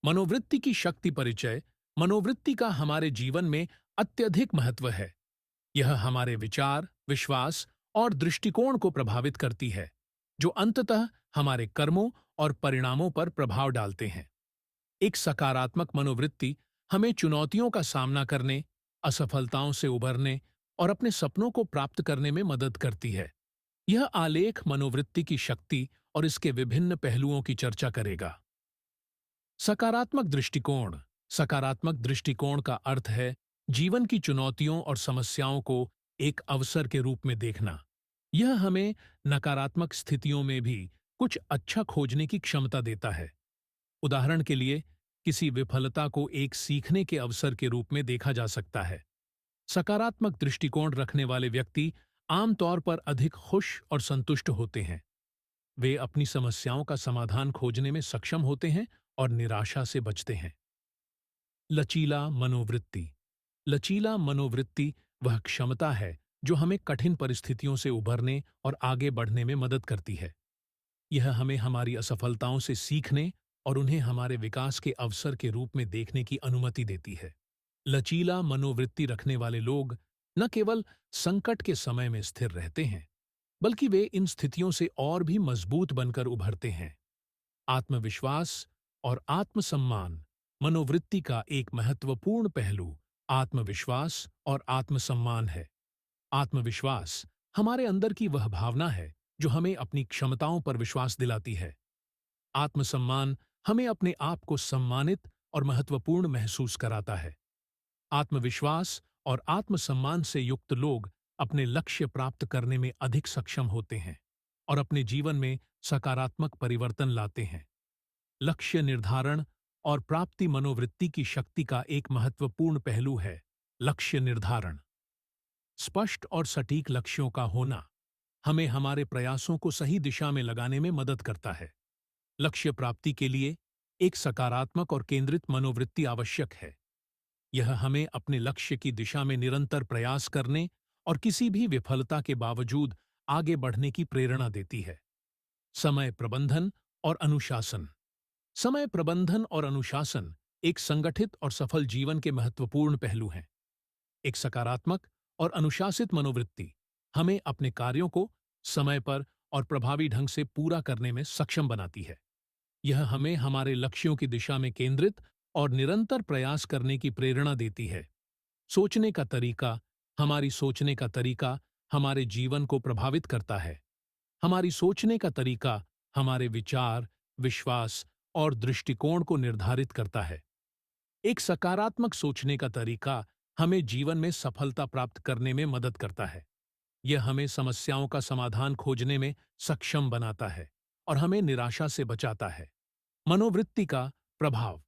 मनोवृत्ति की शक्ति परिचय। मनोवृत्ति का हमारे जीवन में अत्यधिक महत्व है। यह हमारे विचार, विश्वास और दृष्टिकोण को प्रभावित करती है, जो अंततः हमारे कर्मों और परिणामों पर प्रभाव डालते हैं। एक सकारात्मक मनोवृत्ति हमें चुनौतियों का सामना करने, असफलताओं से उबरने और अपने सपनों को प्राप्त करने में मदद करती है। यह आलेख मनोवृत्ति की शक्ति और इसके विभिन्न पहलुओं की चर्चा करेगा। सकारात्मक दृष्टिकोण। सकारात्मक दृष्टिकोण का अर्थ है जीवन की चुनौतियों और समस्याओं को एक अवसर के रूप में देखना। यह हमें नकारात्मक स्थितियों में भी कुछ अच्छा खोजने की क्षमता देता है। उदाहरण के लिए, किसी विफलता को एक सीखने के अवसर के रूप में देखा जा सकता है। सकारात्मक दृष्टिकोण रखने वाले व्यक्ति आमतौर पर अधिक खुश और संतुष्ट होते हैं। वे अपनी समस्याओं का समाधान खोजने में सक्षम होते हैं और निराशा से बचते हैं। लचीला मनोवृत्ति। लचीला मनोवृत्ति वह क्षमता है जो हमें कठिन परिस्थितियों से उभरने और आगे बढ़ने में मदद करती है। यह हमें हमारी असफलताओं से सीखने और उन्हें हमारे विकास के अवसर के रूप में देखने की अनुमति देती है। लचीला मनोवृत्ति रखने वाले लोग न केवल संकट के समय में स्थिर रहते हैं, बल्कि वे इन स्थितियों से और भी मजबूत बनकर उभरते हैं। आत्मविश्वास और आत्मसम्मान। मनोवृत्ति का एक महत्वपूर्ण पहलू आत्मविश्वास और आत्मसम्मान है। आत्मविश्वास हमारे अंदर की वह भावना है जो हमें अपनी क्षमताओं पर विश्वास दिलाती है। आत्मसम्मान हमें अपने आप को सम्मानित और महत्वपूर्ण महसूस कराता है। आत्मविश्वास और आत्मसम्मान से युक्त लोग अपने लक्ष्य प्राप्त करने में अधिक सक्षम होते हैं और अपने जीवन में सकारात्मक परिवर्तन लाते हैं। लक्ष्य निर्धारण और प्राप्ति। मनोवृत्ति की शक्ति का एक महत्वपूर्ण पहलू है लक्ष्य निर्धारण। स्पष्ट और सटीक लक्ष्यों का होना हमें हमारे प्रयासों को सही दिशा में लगाने में मदद करता है। लक्ष्य प्राप्ति के लिए एक सकारात्मक और केंद्रित मनोवृत्ति आवश्यक है। यह हमें अपने लक्ष्य की दिशा में निरंतर प्रयास करने और किसी भी विफलता के बावजूद आगे बढ़ने की प्रेरणा देती है। समय प्रबंधन और अनुशासन। समय प्रबंधन और अनुशासन एक संगठित और सफल जीवन के महत्वपूर्ण पहलू हैं। एक सकारात्मक और अनुशासित मनोवृत्ति हमें अपने कार्यों को समय पर और प्रभावी ढंग से पूरा करने में सक्षम बनाती है। यह हमें हमारे लक्ष्यों की दिशा में केंद्रित और निरंतर प्रयास करने की प्रेरणा देती है। सोचने का तरीका। हमारी सोचने का तरीका हमारे जीवन को प्रभावित करता है। हमारी सोचने का तरीका हमारे विचार, विश्वास और दृष्टिकोण को निर्धारित करता है। एक सकारात्मक सोचने का तरीका हमें जीवन में सफलता प्राप्त करने में मदद करता है। यह हमें समस्याओं का समाधान खोजने में सक्षम बनाता है और हमें निराशा से बचाता है। मनोवृत्ति का प्रभाव।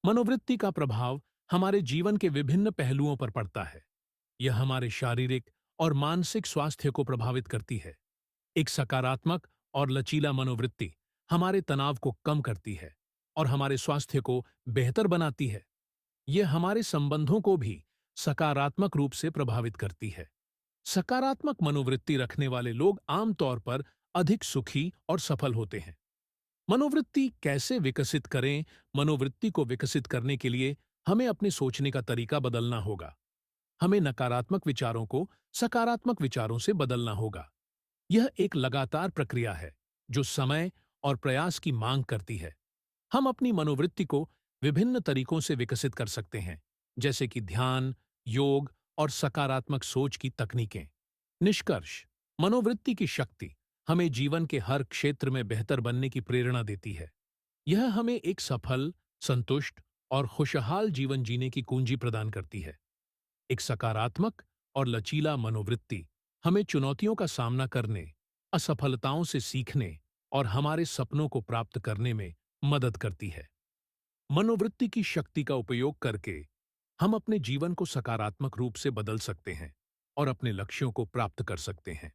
मनोवृत्ति का प्रभाव हमारे जीवन के विभिन्न पहलुओं पर पड़ता है। यह हमारे शारीरिक और मानसिक स्वास्थ्य को प्रभावित करती है। एक सकारात्मक और लचीला मनोवृत्ति हमारे तनाव को कम करती है और हमारे स्वास्थ्य को बेहतर बनाती है। यह हमारे संबंधों को भी सकारात्मक रूप से प्रभावित करती है। सकारात्मक मनोवृत्ति रखने वाले लोग आमतौर पर अधिक सुखी और सफल होते हैं। मनोवृत्ति कैसे विकसित करें? मनोवृत्ति को विकसित करने के लिए हमें अपने सोचने का तरीका बदलना होगा। हमें नकारात्मक विचारों को सकारात्मक विचारों से बदलना होगा। यह एक लगातार प्रक्रिया है जो समय और प्रयास की मांग करती है। हम अपनी मनोवृत्ति को विभिन्न तरीकों से विकसित कर सकते हैं, जैसे कि ध्यान, योग और सकारात्मक सोच की तकनीकें। निष्कर्ष। मनोवृत्ति की शक्ति हमें जीवन के हर क्षेत्र में बेहतर बनने की प्रेरणा देती है। यह हमें एक सफल, संतुष्ट और खुशहाल जीवन जीने की कुंजी प्रदान करती है। एक सकारात्मक और लचीला मनोवृत्ति हमें चुनौतियों का सामना करने, असफलताओं से सीखने और हमारे सपनों को प्राप्त करने में मदद करती है। मनोवृत्ति की शक्ति का उपयोग करके हम अपने जीवन को सकारात्मक रूप से बदल सकते हैं और अपने लक्ष्यों को प्राप्त कर सकते हैं।